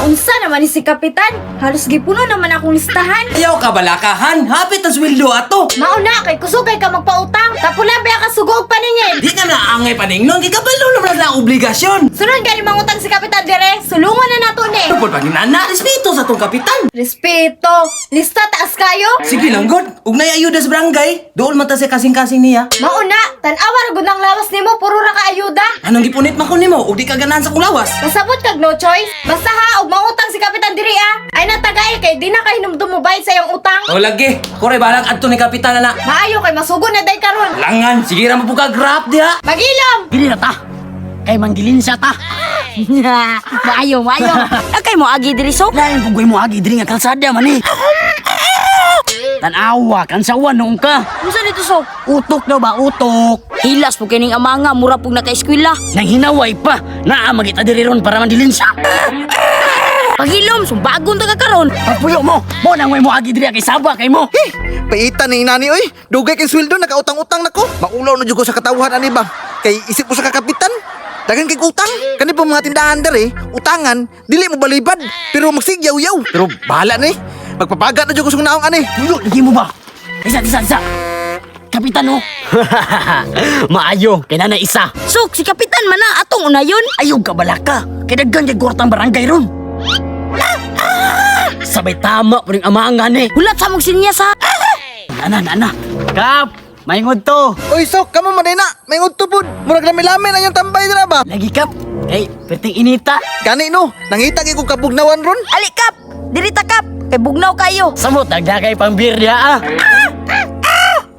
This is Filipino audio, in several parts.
Unsa naman ni si Kapitan? Halos gipuno naman akong listahan. Ayaw ka balakahan, hapit ang sweldo ato. Mauna kay kusugay ka magpautang. Kapulan ba ka sugog pa ninyo? Di ka naangay paningnon, di ka balo naman na obligasyon. Sunod gani mangutang si Kapitan dire. Sulungan na nato ni. Tupod pag inana, respeto sa tong kapitan. Respeto. Lista taas kayo. Sige lang, God. Ug nay ayuda sa barangay, doon man ta sa kasing-kasing niya. Mauna, tan-awa ra gud ang lawas nimo puro ra ka ayuda. Anong gipunit man ko nimo, ug di ka ganahan sa kulawas. Kasabot kag no choice. Basta ha, og mangutang si Kapitan diri Ay natagay kay di na kay numdumubay sa iyong utang. O lagi, kore balang adto ni kapitan na. Maayo kay masugod na day karon. Langan, sige ra mo puga grab diha. Magilom. Gili na ta. Kay manggilin siya ta. Maayo. Akay mo agi diri so. Lain pugoy mo agi diri nga kalsada man eh. Tanawa, kansawan noong ka. Unsa dito so? Utok daw ba, utok. Hilas po kining amanga mura pug naka-eskwela. Nang hinaway pa, naa magita diri ron para mandilin siya. Pagilom, sumbagon ta ka karon. Pagpuyo mo nang way mo agi diri kay saba kay mo. Paitan ni inani oy. Dugay kay sweldo nakautang-utang nako. Maulaw na jud ko sa katawhan ani ba. Kay isip ko sa kakapitan. Dagan kay utang. Kani pa mga tindahan dere, utangan, dili mo balibad. Pero magsigyaw-yaw. Pero bahala ni. Magpapagat na jud ko sa naong ani. Puyo, lagi mo ba? Isa. Kapitan oh. Maayo, kay na isa. Sok, si Kapitan man na atong unayon. Ayaw ka balaka. Kay daggan kay kwartang barangay ron. Sabay tama po rin amangan eh. Hulat sa mong sinyas ha. Ana. Kap, maingod to. Oy sok, kamo man na. May udto pud. Murag lami-lami na yung tambay dira ba? Lagi kap. Kay, perting inita. Gani no, nangita kay ko kabugnawan ron. Ali Kap, diri ta Kap. Kay bugnaw kayo. Samot, nagdakay pang beer niya ah.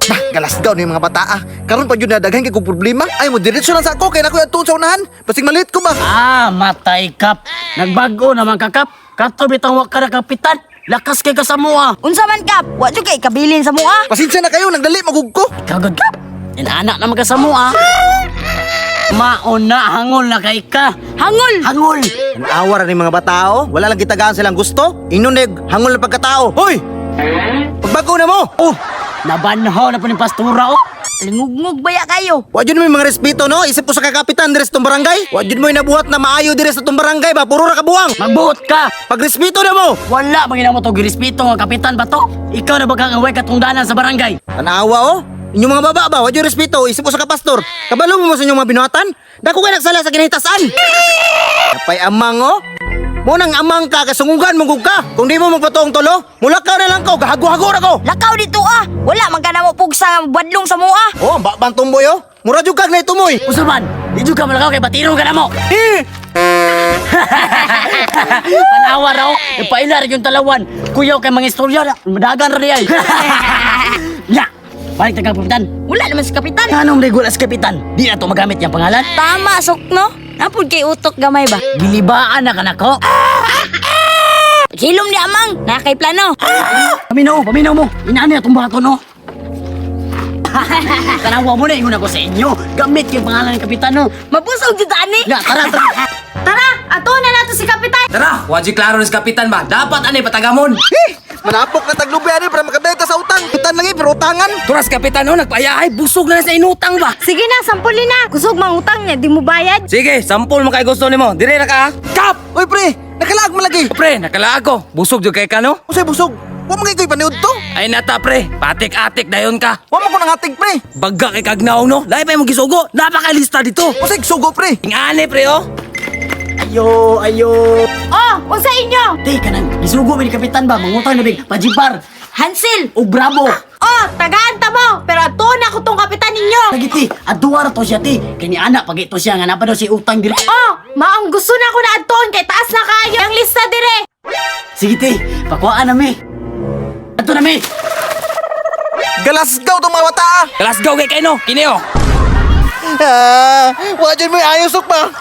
Bah, galasgaw ni mga bata ah. Karon pa jud na daghan kay ko problema. Ay mo diretso lang sa ako kay nako atuon sa unahan. Basig malit ko ba? Matay kap. Nagbago naman ka kap. Kato bitang wak ka na kapitan. Lakas kay ka sa mua. Unsa man Kap? Wa jud kay kabilin sa mua. Pasensya na kayo, nagdali magug ko. Kagad kap. Inaanak naman ka sa mua. Mauna, hangol na kay ka. Hangol. Hangol. Ang awar ni mga batao, wala lang kitagaan silang gusto. Inunig, hangol na pagkatao. Hoy! Pagbago na mo! Oh, nabanho na po ni pastura oh. Lingugngog baya kayo. Wa jud mo yung mga respeto no, isip ko sa kakapitan dires tong barangay. Wa jud mo yung nabuhat na maayo dires sa tong barangay ba, puro ra ka buwang. Magbuot ka. Pagrespeto na mo. Wala bang mo to girespeto nga kapitan ba to? Ikaw na ba kang away katungdanan sa barangay? Tanawa oh. Inyong mga baba ba, wa jud respeto, isip ko sa kapastor. Kabalo mo sa inyong mga binuhatan? Dako kay nagsala sa kinahitasan. Kapay amang oh. Mo nang amang ka kasungugan mong ka. Kung di mo magpatuong tolo, mulakaw na lang ko, gahago-hago ra ko. Lakaw dito ah. Wala man ka na mo pugsa nga badlong sa mua. Oh, bakbang tumboy oh. Mura jud kag na itumoy. Usaman, di juga malakaw kay batiro ka na mo. Eh, Panawa raw, ipailar yung talawan. Kuyaw kay mga istorya na, madagan rin ay. Ya, balik tagang kapitan. Wala naman si Kapitan. Anong regulas kapitan? Di na to magamit yung pangalan? Tama sok no. Napod kay utok gamay ba? Gilibaan na ka na ko. Hilom ni amang, na kay plano. Paminaw mo. Inaano yung bato no? Tanawa mo na, ingon ako sa inyo. Gamit yung pangalan ng kapitan no. Mabusog jud ani. Ya, tara. Tara, ato na nato si Kapitan. Tara, waji klaro ni kapitan ba? Dapat ani patagamon. manapok na taglubi ani para makadayta sa utang. Kitan lagi pero utangan. Turas kapitan no, nagpayahay, busog na sa inutang ba? Sige na, sampulin na. Kusog mangutang niya, di mo bayad. Sige, sampol mo kay gusto nimo. Dire na ka ha? Kap! Oy pre, nakalaag mo lagi. Pre, nakalaag ko. Busog jud kay ka no? Usay busog. Wa mo kay koy paniud to. Ay nata pre, patik-atik dayon ka. Wa mo ko nangatig pre. Bagga kay kagnaw no. Lahi pa mo gisugo. Napakalista dito. Usay sugo pre. Ingane pre oh. Ayo. Oh, unsa inyo? Teka nang, isugo mo ni kapitan ba? Mangutang na big, pajibar. Hansel. O bravo. Oh, tagaan ta mo. Pero ato na ko tong kapitan ninyo. Lagi ti, aduwa ra to siya ti. Kini anak pag ito siya nga napa daw si utang dire. Oh, maong gusto na ko na aton kay taas na kayo ang lista dire. Sige ti, pakuhaan na mi. Ato na mi. Galasgaw tong mga bata. Let's go kay Keno. Kini oh. Wa jud mo ayos ok ba?